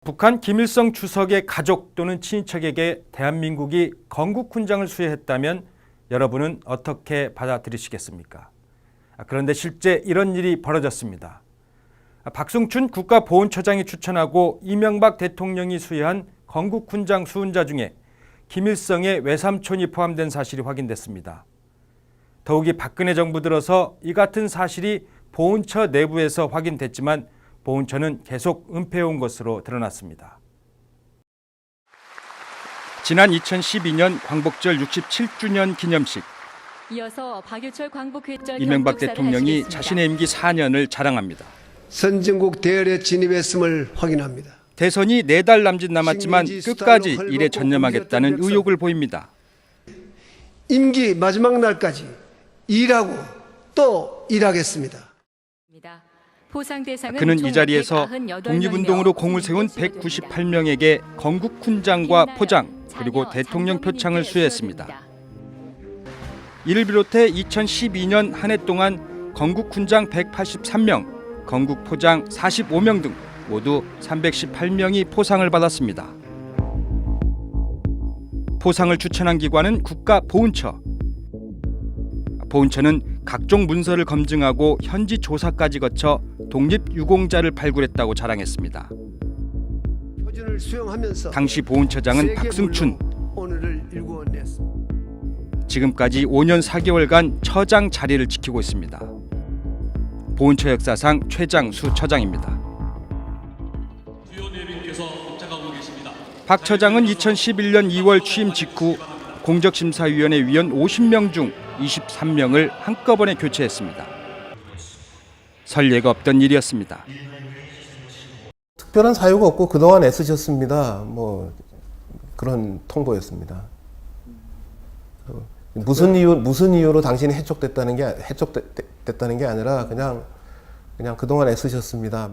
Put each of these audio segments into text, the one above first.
북한 김일성 주석의 가족 또는 친인척에게 대한민국이 건국훈장을 수여했다면 여러분은 어떻게 받아들이시겠습니까? 그런데 실제 이런 일이 벌어졌습니다. 박승춘 국가보훈처장이 추천하고 이명박 대통령이 수여한 건국훈장 수훈자 중에 김일성의 외삼촌이 포함된 사실이 확인됐습니다. 더욱이 박근혜 정부 들어서 이 같은 사실이 보훈처 내부에서 확인됐지만 보훈처는 계속 은폐해온 것으로 드러났습니다. 지난 2012년 광복절 67주년 기념식, 이어서 박유철 광복회절 이명박 대통령이 자신의 임기 4년을 자랑합니다. 선진국 대열에 진입했음을 확인합니다. 대선이 4달 남짓 남았지만 끝까지 일에 전념하겠다는 의욕을 보입니다. 임기 마지막 날까지 일하고 또 일하겠습니다. 그는 이 자리에서 독립운동으로 공을 세운 198명에게 건국훈장과 포장 그리고 대통령 표창을 수여했습니다. 이를 비롯해 2012년 한 해 동안 건국훈장 183명, 건국포장 45명 등 모두 318명이 포상을 받았습니다. 포상을 추천한 기관은 국가보훈처. 보훈처는 각종 문서를 검증하고 현지 조사까지 거쳐 독립유공자를 발굴했다고 자랑했습니다. 당시 보훈처장은 박승춘. 지금까지 5년 4개월간 처장 자리를 지키고 있습니다. 보훈처 역사상 최장수 처장입니다. 박 처장은 2011년 2월 취임 직후 공적심사위원회 위원 50명 중 23명을 한꺼번에 교체했습니다. 설례가 없던 일이었습니다. 특별한 사유가 없고 그동안 애쓰셨습니다. 그런 통보였습니다. 무슨 이유로 당신이 해촉됐다는 게 아니라 그냥 그동안 애쓰셨습니다.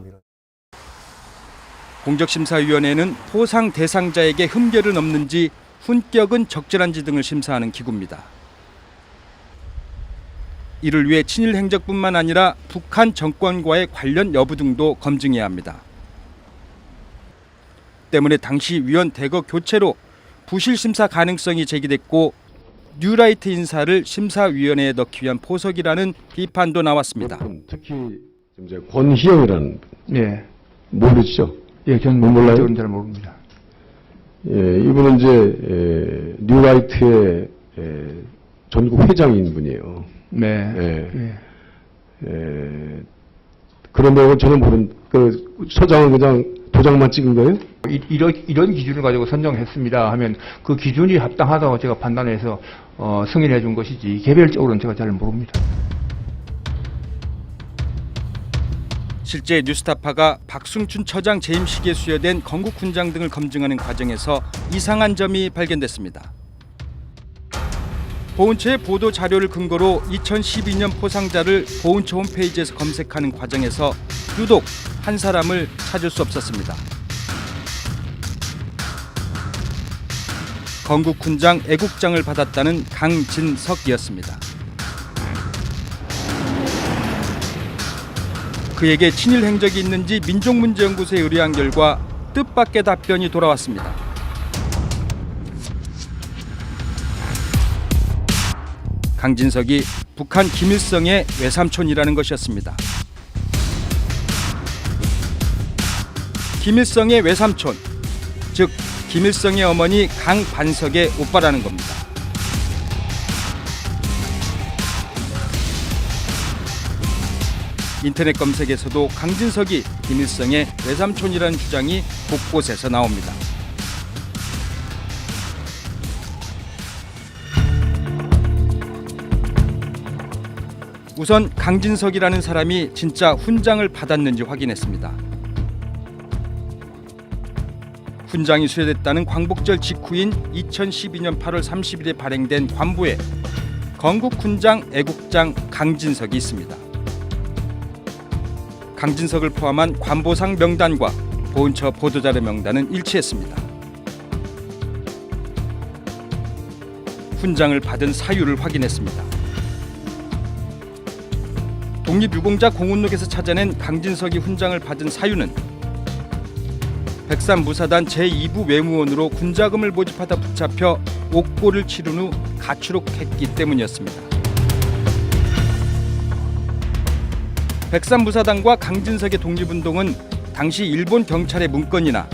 공적심사위원회는 포상 대상자에게 흠결은 없는지 훈격은 적절한지 등을 심사하는 기구입니다. 이를 위해 친일 행적뿐만 아니라 북한 정권과의 관련 여부 등도 검증해야 합니다. 때문에 당시 위원 대거 교체로 부실 심사 가능성이 제기됐고 뉴라이트 인사를 심사위원회에 넣기 위한 포석이라는 비판도 나왔습니다. 특히 이제 권희영이라는 네, 모르시죠? 예, 저는 몰라요? 잘 모릅니다. 예, 이분은 이제 뉴라이트의 전국 회장인 분이에요. 네. 예. 예. 그런 내용은 전혀 그 처장은 그냥 도장만 찍은 거예요? 이런 기준을 가지고 선정했습니다 하면 그 기준이 합당하다고 제가 판단해서 승인해 준 것이지 개별적으로는 제가 잘 모릅니다. 실제 뉴스타파가 박승춘 처장 재임식에 수여된 건국훈장 등을 검증하는 과정에서 이상한 점이 발견됐습니다. 보훈처의 보도 자료를 근거로 2012년 포상자를 보훈처 홈페이지에서 검색하는 과정에서 유독 한 사람을 찾을 수 없었습니다. 건국훈장 애국장을 받았다는 강진석이었습니다. 그에게 친일 행적이 있는지 민족문제연구소에 의뢰한 결과 뜻밖의 답변이 돌아왔습니다. 강진석이 북한 김일성의 외삼촌이라는 것이었습니다. 김일성의 외삼촌, 즉 김일성의 어머니 강반석의 오빠라는 겁니다. 인터넷 검색에서도 강진석이 김일성의 외삼촌이라는 주장이 곳곳에서 나옵니다. 우선 강진석이라는 사람이 진짜 훈장을 받았는지 확인했습니다. 훈장이 수여됐다는 광복절 직후인 2012년 8월 30일에 발행된 관보에 건국훈장 애국장 강진석이 있습니다. 강진석을 포함한 관보상 명단과 보훈처 보도자료 명단은 일치했습니다. 훈장을 받은 사유를 확인했습니다. 독립유공자 공훈록에서 찾아낸 강진석이 훈장을 받은 사유는 백산무사단 제2부 외무원으로 군자금을 모집하다 붙잡혀 옥고를 치른 후 가출했기 때문이었습니다. 백산무사단과 강진석의 독립운동은 당시 일본 경찰의 문건이나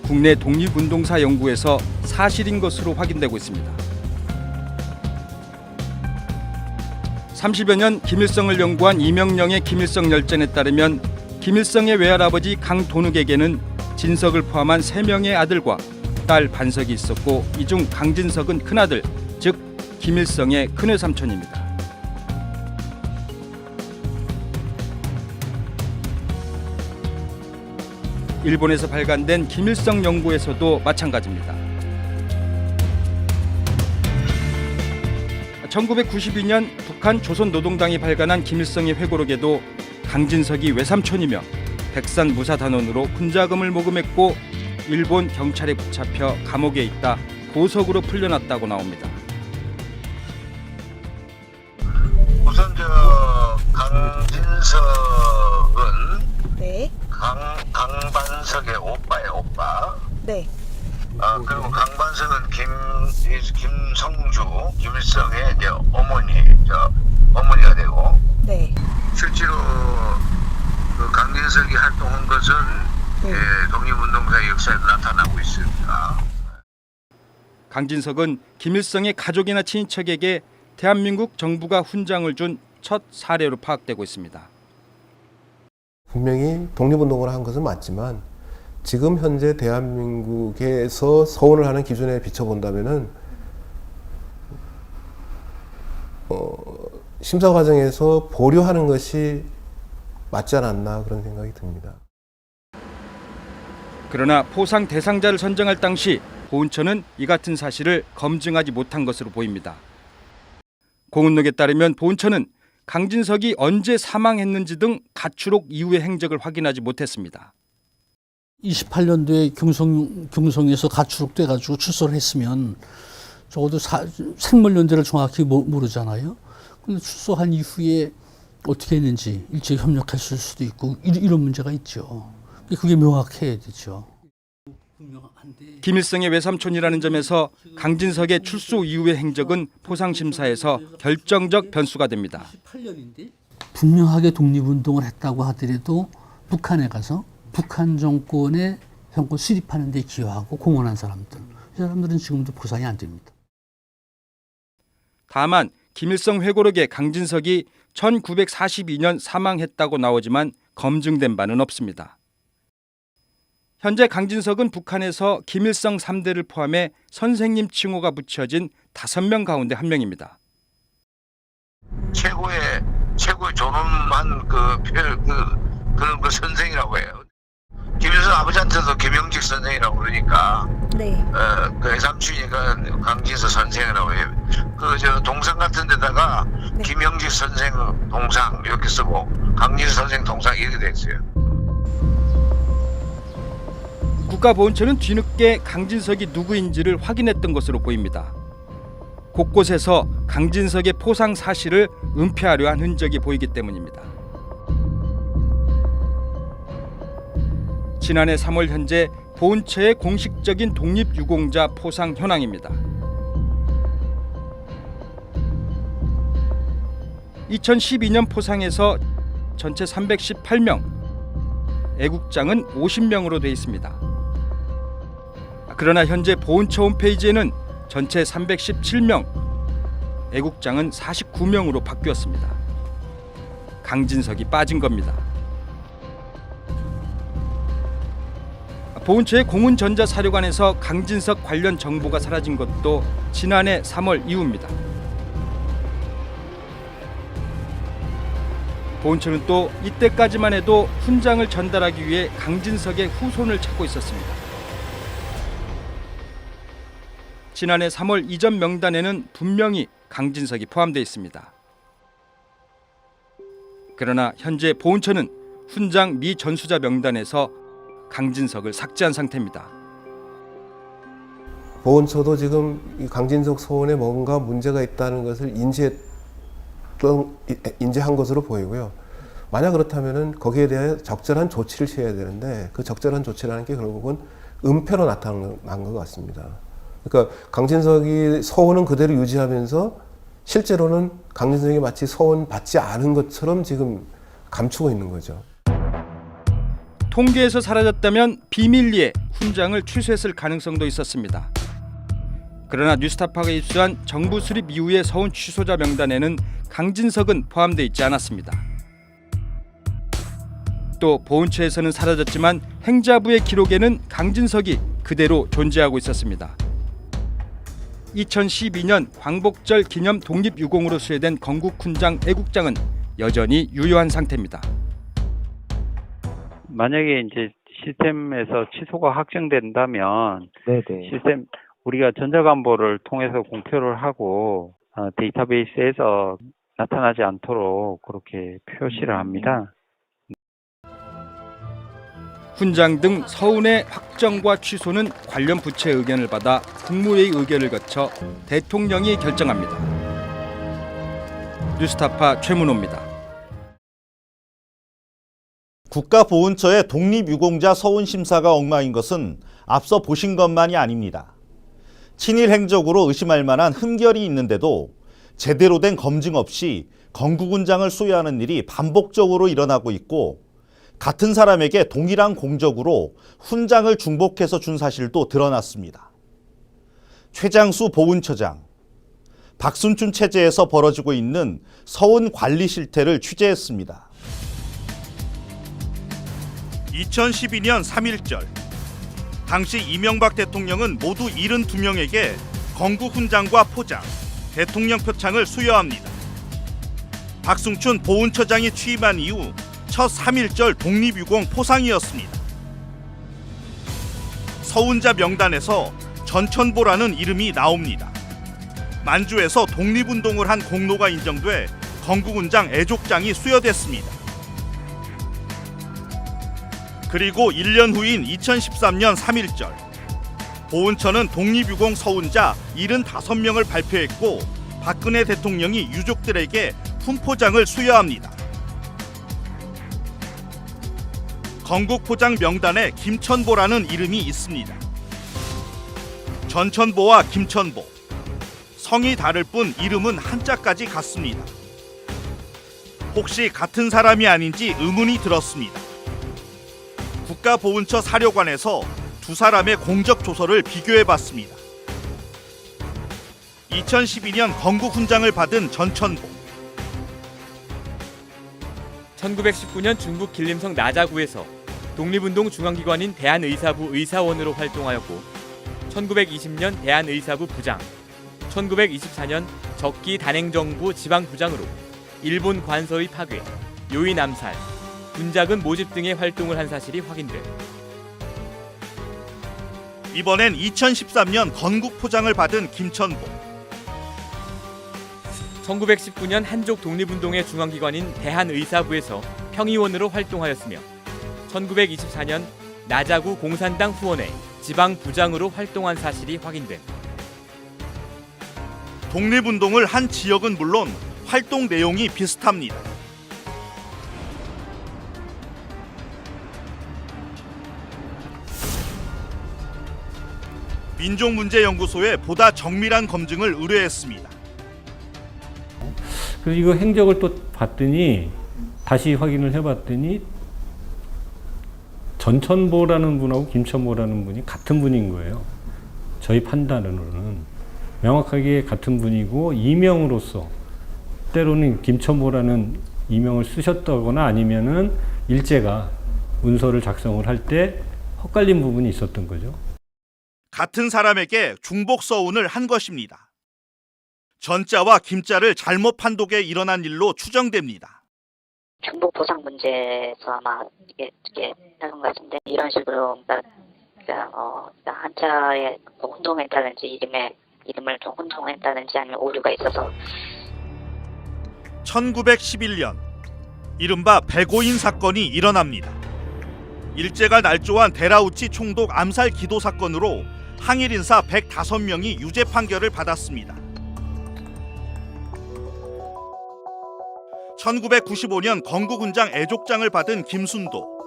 국내 독립운동사 연구에서 사실인 것으로 확인되고 있습니다. 30여 년 김일성을 연구한 이명령의 김일성 열전에 따르면 김일성의 외할아버지 강돈욱에게는 진석을 포함한 3명의 아들과 딸 반석이 있었고 이 중 강진석은 큰아들, 즉 김일성의 큰외삼촌입니다. 일본에서 발간된 김일성 연구에서도 마찬가지입니다. 1992년 북한 조선노동당이 발간한 김일성의 회고록에도 강진석이 외삼촌이며 백산무사단원으로 군자금을 모금했고 일본 경찰에 붙잡혀 감옥에 있다 보석으로 풀려났다고 나옵니다. 우선 강진석은 네. 강반석의 오빠예요, 오빠. 네. 그리고 강반석은 김성주, 김일성의 이제 어머니가 되고. 네. 실제로 그 강진석이 활동한 것은 네. 독립운동사의 역사에도 나타나고 있습니다. 강진석은 김일성의 가족이나 친인척에게 대한민국 정부가 훈장을 준 첫 사례로 파악되고 있습니다. 분명히 독립운동을 한 것은 맞지만 지금 현재 대한민국에서 서원을 하는 기준에 비춰본다면은 심사 과정에서 보류하는 것이 맞지 않았나 그런 생각이 듭니다. 그러나 포상 대상자를 선정할 당시 보훈처는 이 같은 사실을 검증하지 못한 것으로 보입니다. 공은록에 따르면 보훈처는 강진석이 언제 사망했는지 등 가출옥 이후의 행적을 확인하지 못했습니다. 28년도에 경성에서 가출옥돼 가지고 출소를 했으면 적어도 생물연대를 정확히 모르잖아요. 근데 출소한 이후에 어떻게 했는지 일찍 협력했을 수도 있고 이런 문제가 있죠. 그게 명확해야 되죠. 김일성의 외삼촌이라는 점에서 강진석의 출소 이후의 행적은 포상심사에서 결정적 변수가 됩니다. 분명하게 독립운동을 했다고 하더라도 북한에 가서 북한 정권의 정권 수립하는 데 기여하고 공헌한 사람들, 이 사람들은 지금도 보상이 안 됩니다. 다만 김일성 회고록에 강진석이 1942년 사망했다고 나오지만 검증된 바는 없습니다. 현재 강진석은 북한에서 김일성 3대를 포함해 선생님 칭호가 붙여진 5명 가운데 한 명입니다. 최고의 존엄한 그런 그 선생이라고 해요. 김일성 아버지한테도 김영직 선생이라고 그러니까. 네. 그 외삼촌이니까 강진석 선생이라고 해요. 동상 같은 데다가 네. 김영직 선생 동상 이렇게 쓰고 강진석 선생 동상 이렇게 돼 있어요. 국가보훈처는 뒤늦게 강진석이 누구인지를 확인했던 것으로 보입니다. 곳곳에서 강진석의 포상 사실을 은폐하려 한 흔적이 보이기 때문입니다. 지난해 3월 현재 보훈처의 공식적인 독립유공자 포상 현황입니다. 2012년 포상에서 전체 318명, 애국장은 50명으로 되어 있습니다. 그러나 현재 보훈처 홈페이지에는 전체 317명, 애국장은 49명으로 바뀌었습니다. 강진석이 빠진 겁니다. 보훈처의 공훈전자사료관에서 강진석 관련 정보가 사라진 것도 지난해 3월 이후입니다. 보훈처는 또 이때까지만 해도 훈장을 전달하기 위해 강진석의 후손을 찾고 있었습니다. 지난해 3월 이전 명단에는 분명히 강진석이 포함되어 있습니다. 그러나 현재 보훈처는 훈장 미전수자 명단에서 강진석을 삭제한 상태입니다. 보훈처도 지금 이 강진석 소원에 뭔가 문제가 있다는 것을 인지한 것으로 보이고요. 만약 그렇다면은 거기에 대해 적절한 조치를 취해야 되는데 그 적절한 조치라는 게 결국은 은폐로 나타난 것 같습니다. 그러니까 강진석이 서운은 그대로 유지하면서 실제로는 강진석이 마치 서운 받지 않은 것처럼 지금 감추고 있는 거죠. 통계에서 사라졌다면 비밀리에 훈장을 취소했을 가능성도 있었습니다. 그러나 뉴스타파가 입수한 정부 수립 이후의 서훈 취소자 명단에는 강진석은 포함되어 있지 않았습니다. 또 보훈처에서는 사라졌지만 행자부의 기록에는 강진석이 그대로 존재하고 있었습니다. 2012년 광복절 기념 독립유공으로 수여된 건국훈장 애국장은 여전히 유효한 상태입니다. 만약에 이제 시스템에서 취소가 확정된다면 시스템 우리가 전자관보를 통해서 공표를 하고 데이터베이스에서 나타나지 않도록 그렇게 표시를 합니다. 훈장 등 서훈의 확정과 취소는 관련 부처의 의견을 받아 국무회의 의결을 거쳐 대통령이 결정합니다. 뉴스타파 최문호입니다. 국가보훈처의 독립유공자 서훈 심사가 엉망인 것은 앞서 보신 것만이 아닙니다. 친일 행적으로 의심할 만한 흠결이 있는데도 제대로 된 검증 없이 건국훈장을 수여하는 일이 반복적으로 일어나고 있고 같은 사람에게 동일한 공적으로 훈장을 중복해서 준 사실도 드러났습니다. 최장수 보훈처장, 박순춘 체제에서 벌어지고 있는 서훈 관리 실태를 취재했습니다. 2012년 3.1절, 당시 이명박 대통령은 모두 72명에게 건국훈장과 포장, 대통령 표창을 수여합니다. 박승춘 보훈처장이 취임한 이후 첫 3.1절 독립유공 포상이었습니다. 서훈자 명단에서 전천보라는 이름이 나옵니다. 만주에서 독립운동을 한 공로가 인정돼 건국훈장 애족장이 수여됐습니다. 그리고 1년 후인 2013년 3.1절, 보훈처는 독립유공 서훈자 75명을 발표했고 박근혜 대통령이 유족들에게 훈포장을 수여합니다. 건국포장 명단에 김천보라는 이름이 있습니다. 전천보와 김천보, 성이 다를 뿐 이름은 한자까지 같습니다. 혹시 같은 사람이 아닌지 의문이 들었습니다. 국가보훈처 사료관에서 두 사람의 공적 조서를 비교해봤습니다. 2012년 건국훈장을 받은 전천보, 1919년 중국 길림성 나자구에서 독립운동 중앙기관인 대한의사부 의사원으로 활동하였고 1920년 대한의사부 부장, 1924년 적기 단행정부 지방부장으로 일본 관서의 파괴, 요인 암살, 군자금 모집 등의 활동을 한 사실이 확인돼 이번엔 2013년 건국포장을 받은 김천보, 1919년 한족 독립운동의 중앙기관인 대한의사부에서 평의원으로 활동하였으며 1924년 나자구 공산당 후원회 지방부장으로 활동한 사실이 확인돼 독립운동을 한 지역은 물론 활동 내용이 비슷합니다. 민족문제연구소에 보다 정밀한 검증을 의뢰했습니다. 그래서 이거 행적을 또 봤더니 다시 확인을 해봤더니 전천보라는 분하고 김천보라는 분이 같은 분인 거예요. 저희 판단으로는 명확하게 같은 분이고 이명으로서 때로는 김천보라는 이명을 쓰셨다거나 아니면은 일제가 문서를 작성을 할 때 헛갈린 부분이 있었던 거죠. 같은 사람에게 중복 서훈을 한 것입니다. 전자와 김자를 잘못 판독해 일어난 일로 추정됩니다. 중복 보상 문제에서 아마 이게 나온 것 같은데 이런 식으로 한자에 혼동했다든지 이름을 좀 혼동했다든지 아니면 오류가 있어서 1911년 이른바 백오인 사건이 일어납니다. 일제가 날조한 데라우치 총독 암살 기도 사건으로 항일 인사 105명이 유죄 판결을 받았습니다. 1995년 건국훈장 애족장을 받은 김순도.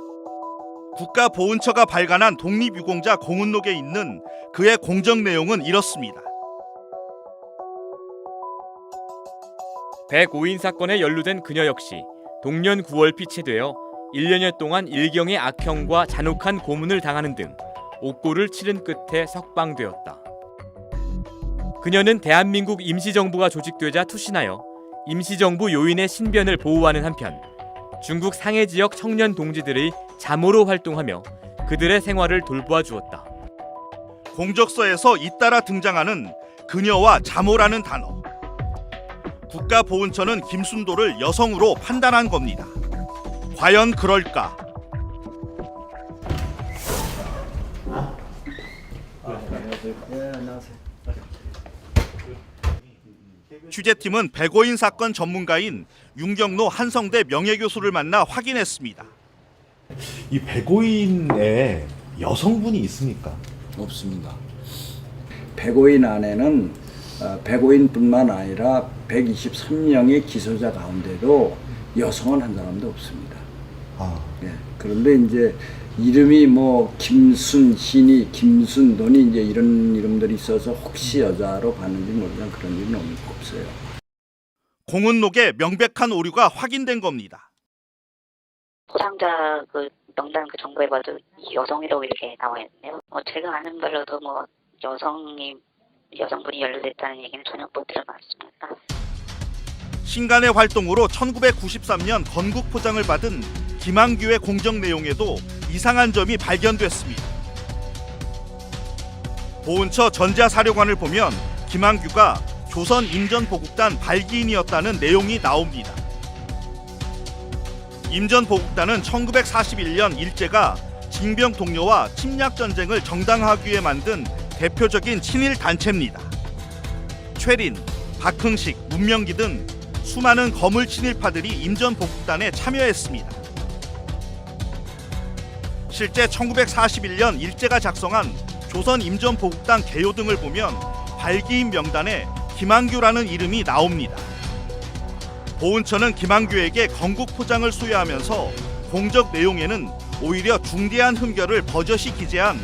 국가보훈처가 발간한 독립유공자 공훈록에 있는 그의 공적 내용은 이렇습니다. 105인 사건에 연루된 그녀 역시 동년 9월 피체되어 1년여 동안 일경의 악형과 잔혹한 고문을 당하는 등 옥고를 치른 끝에 석방되었다. 그녀는 대한민국 임시정부가 조직되자 투신하여 임시정부 요인의 신변을 보호하는 한편 중국 상해 지역 청년 동지들의 자모로 활동하며 그들의 생활을 돌보아 주었다. 공적서에서 잇따라 등장하는 그녀와 자모라는 단어. 국가보훈처는 김순도를 여성으로 판단한 겁니다. 과연 그럴까? 취재팀은 105인 사건 전문가인 윤경로 한성대 명예교수를 만나 확인했습니다. 이 105인에 여성분이 있습니까? 없습니다. 105인 안에는 105인뿐만 아니라 123명의 기소자 가운데도 여성은 한 사람도 없습니다. 예, 그런데 이제 이름이 뭐 김순신이, 김순돈이 이제 이런 이름들이 있어서 혹시 여자로 봤는지 모르지만 그런 일은 없어요. 공훈록에 명백한 오류가 확인된 겁니다. 포상자 그 명단 그 정보에 봐도 여성이라고 이렇게 나와 있네요. 제가 아는 바로도 뭐 여성분이 연루됐다는 얘기는 전혀 못 들어봤습니다. 신간의 활동으로 1993년 건국포장을 받은 김한규의 공적 내용에도 이상한 점이 발견됐습니다. 보훈처 전자사료관을 보면 김한규가 조선 임전보국단 발기인이었다는 내용이 나옵니다. 임전보국단은 1941년 일제가 징병 동료와 침략전쟁을 정당화하기 위해 만든 대표적인 친일 단체입니다. 최린, 박흥식, 문명기 등 수많은 거물 친일파들이 임전보국단에 참여했습니다. 실제 1941년 일제가 작성한 조선 임전보국단 개요 등을 보면 발기인 명단에 김한규라는 이름이 나옵니다. 보훈처는 김한규에게 건국포장을 수여하면서 공적 내용에는 오히려 중대한 흠결을 버젓이 기재한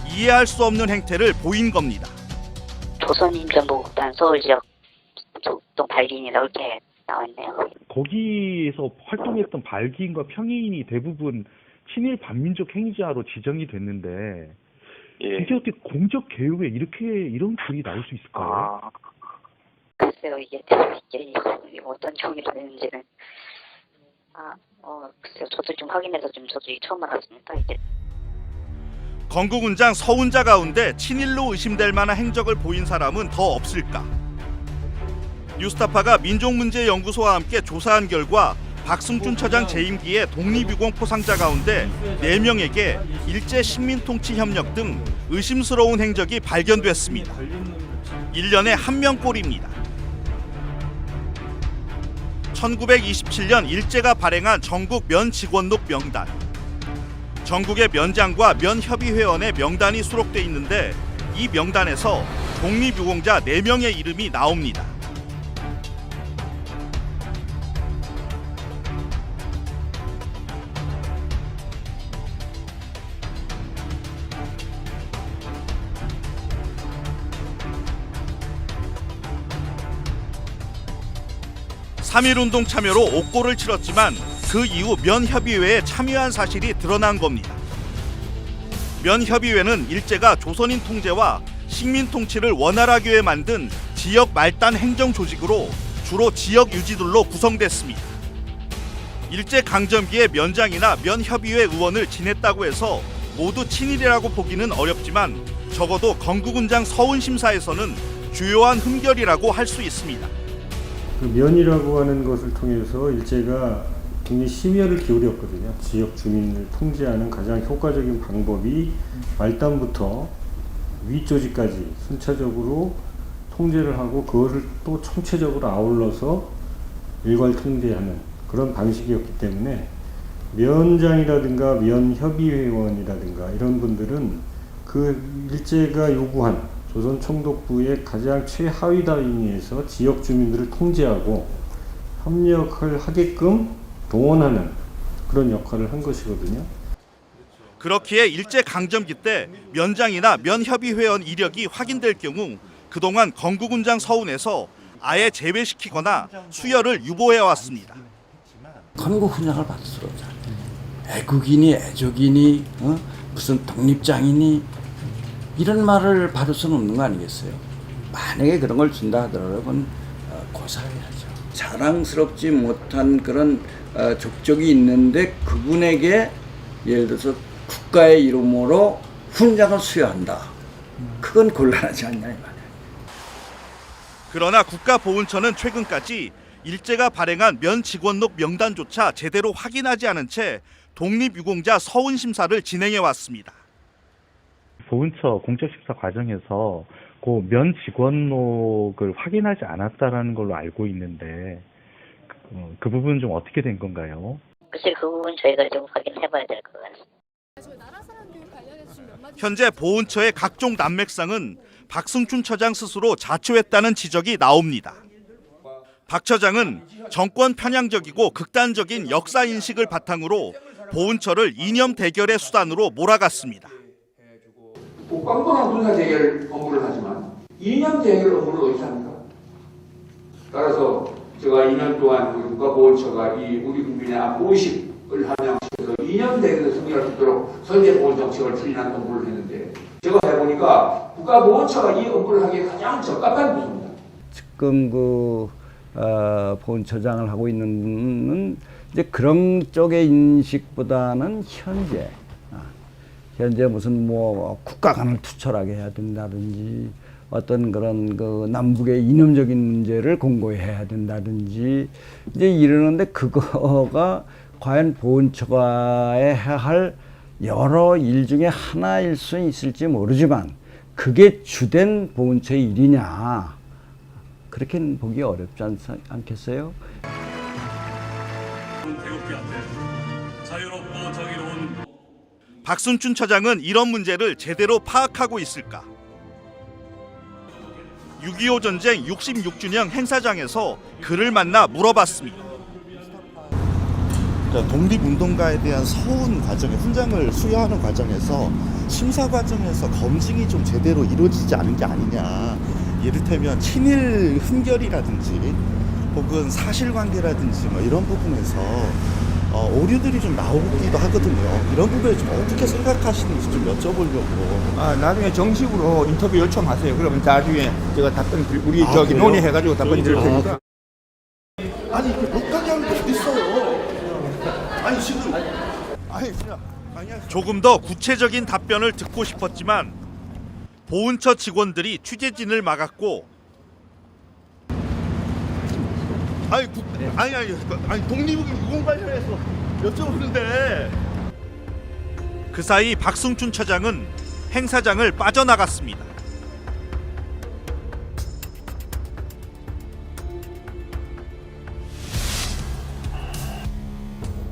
이해할 수 없는 행태를 보인 겁니다. 조선 임전보국단 서울지역 또 발기인이 이렇게 나왔네요. 거기에서 활동했던 발기인과 평의인이 대부분 친일 반민족 행위자로 지정이 됐는데 이게 어떻게 공적 개요에 이런 글이 나올 수 있을까요? 글쎄요, 이게 어떤 정의로 되는지는 글쎄요, 저도 좀 확인해서 저도 처음 알았습니다. 이게 건국훈장 서훈자 가운데 친일로 의심될 만한 행적을 보인 사람은 더 없을까? 뉴스타파가 민족문제연구소와 함께 조사한 결과 박승준 처장 재임기의 독립유공 포상자 가운데 4명에게 일제 식민통치협력 등 의심스러운 행적이 발견됐습니다. 1년에 1명꼴입니다. 1927년 일제가 발행한 전국 면직원록 명단. 전국의 면장과 면협의회원의 명단이 수록돼 있는데 이 명단에서 독립유공자 4명의 이름이 나옵니다. (3.1운동) 참여로 옥고를 치렀지만 그 이후 면협의회에 참여한 사실이 드러난 겁니다. 면협의회는 일제가 조선인 통제와 식민 통치를 원활하기 위해 만든 지역 말단 행정 조직으로 주로 지역 유지들로 구성됐습니다. 일제 강점기에 면장이나 면협의회 의원을 지냈다고 해서 모두 친일이라고 보기는 어렵지만 적어도 건국훈장 서훈심사에서는 주요한 흠결이라고 할 수 있습니다. 그 면이라고 하는 것을 통해서 일제가 굉장히 심혈을 기울였거든요. 지역 주민을 통제하는 가장 효과적인 방법이 말단부터 윗조직까지 순차적으로 통제를 하고 그것을 또 총체적으로 아울러서 일괄 통제하는 그런 방식이었기 때문에 면장이라든가 면협의회원이라든가 이런 분들은 그 일제가 요구한 조선 총독부의 가장 최하위 단위에서 지역 주민들을 통제하고 협력을 하게끔 동원하는 그런 역할을 한 것이거든요. 그렇기에 일제강점기 때 면장이나 면협의회원 이력이 확인될 경우 그동안 건국훈장 서운에서 아예 제외시키거나 수여를 유보해왔습니다. 건국훈장을 받을 수 없잖아요. 애국이니 애족이니 무슨 독립장이니 이런 말을 받을 수는 없는 거 아니겠어요. 만약에 그런 걸 준다 하더라도 그건 고사해야죠. 자랑스럽지 못한 그런 족적이 있는데 그분에게 예를 들어서 국가의 이름으로 훈장을 수여한다. 그건 곤란하지 않냐 이 말이에요. 그러나 국가보훈처는 최근까지 일제가 발행한 면 직원록 명단조차 제대로 확인하지 않은 채 독립유공자 서훈 심사를 진행해 왔습니다. 보훈처 공적심사 과정에서 그 면 직원록을 확인하지 않았다라는 걸로 알고 있는데 그 부분은 좀 어떻게 된 건가요? 글쎄 그 부분 저희가 좀 확인해봐야 될 것 같습니다. 현재 보훈처의 각종 난맥상은 박승춘 처장 스스로 자초했다는 지적이 나옵니다. 박 처장은 정권 편향적이고 극단적인 역사 인식을 바탕으로 보훈처를 이념 대결의 수단으로 몰아갔습니다. 뻔뻔한 군사 대결 업무를 하지만 이념 대결 업무를 어디서 합니까? 따라서 제가 2년 동안 국가보훈처가 이 우리 국민의 안보의식을 함양시켜서 이념 대결을 승리할 수 있도록 선제보훈 정책을 추진한 업무를 했는데 제가 해보니까 국가보훈처가 이 업무를 하기에 가장 적합한 부서입니다. 지금 보훈처장을 하고 있는 분은 이제 그런 쪽의 인식보다는 현재 무슨 뭐 국가관을 투철하게 해야 된다든지 어떤 그런 그 남북의 이념적인 문제를 공고히 해야 된다든지 이제 이러는데 그거가 과연 보훈처가 해야 할 여러 일 중에 하나일 수 있을지 모르지만 그게 주된 보훈처의 일이냐 그렇게는 보기 어렵지 않겠어요? 자유롭고 정의로운 박승춘 처장은 이런 문제를 제대로 파악하고 있을까? 6.25 전쟁 66주년 행사장에서 그를 만나 물어봤습니다. 독립운동가에 대한 서훈 과정에 훈장을 수여하는 과정에서 심사 과정에서 검증이 좀 제대로 이루어지지 않은 게 아니냐. 예를테면 친일 흠결이라든지 혹은 사실관계라든지 뭐 이런 부분에서 오류들이 좀 나오기도 하거든요. 이런 부분에 좀 어떻게 생각하시는지 좀 여쭤보려고. 나중에 정식으로 인터뷰 요청하세요. 그러면 나중에 제가 답변 우리 저기 그래요? 논의해가지고 답변 드릴 테니까. 아니 못하게 하는 게 어디 있어요? 아니 지금 조금 더 구체적인 답변을 듣고 싶었지만 보훈처 직원들이 취재진을 막았고 아니 독립유공 관련해서 여쭤보는데 그 사이 박승춘 처장은 행사장을 빠져나갔습니다.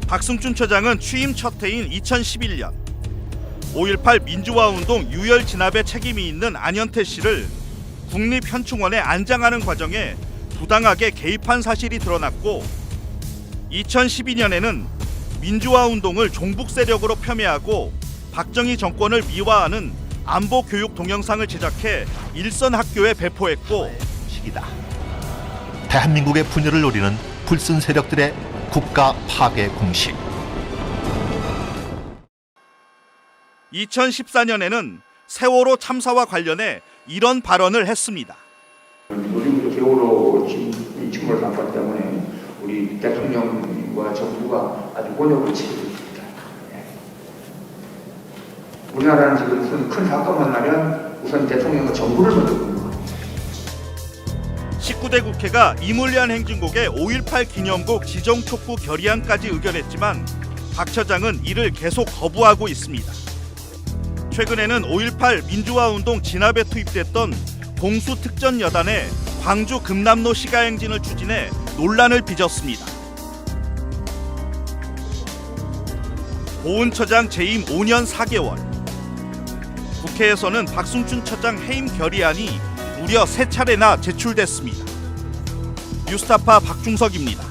박승춘 처장은 취임 첫 해인 2011년 5.18 민주화운동 유혈 진압에 책임이 있는 안현태 씨를 국립현충원에 안장하는 과정에 부당하게 개입한 사실이 드러났고 2012년에는 민주화운동을 종북 세력으로 폄훼하고 박정희 정권을 미화하는 안보 교육 동영상을 제작해 일선 학교에 배포했고 시기다. 대한민국의 분열을 노리는 불순 세력들의 국가 파괴 공식. 2014년에는 세월호 참사와 관련해 이런 발언을 했습니다. 요즘 세월호 침몰 사건 때문에 우리 대통령과 정부가 아주 곤욕을 치고 있습니다. 우리나라는 지금 큰 사건만 나면 우선 대통령과 정부를 먼저 보는 겁니다. 19대 국회가 이물리안 행진곡의 5.18 기념곡 지정 촉구 결의안까지 의결했지만 박 처장은 이를 계속 거부하고 있습니다. 최근에는 5.18 민주화운동 진압에 투입됐던 공수특전여단의 광주 금남로 시가행진을 추진해 논란을 빚었습니다. 보훈처장 재임 5년 4개월. 국회에서는 박승춘 처장 해임 결의안이 무려 3차례나 제출됐습니다. 뉴스타파 박중석입니다.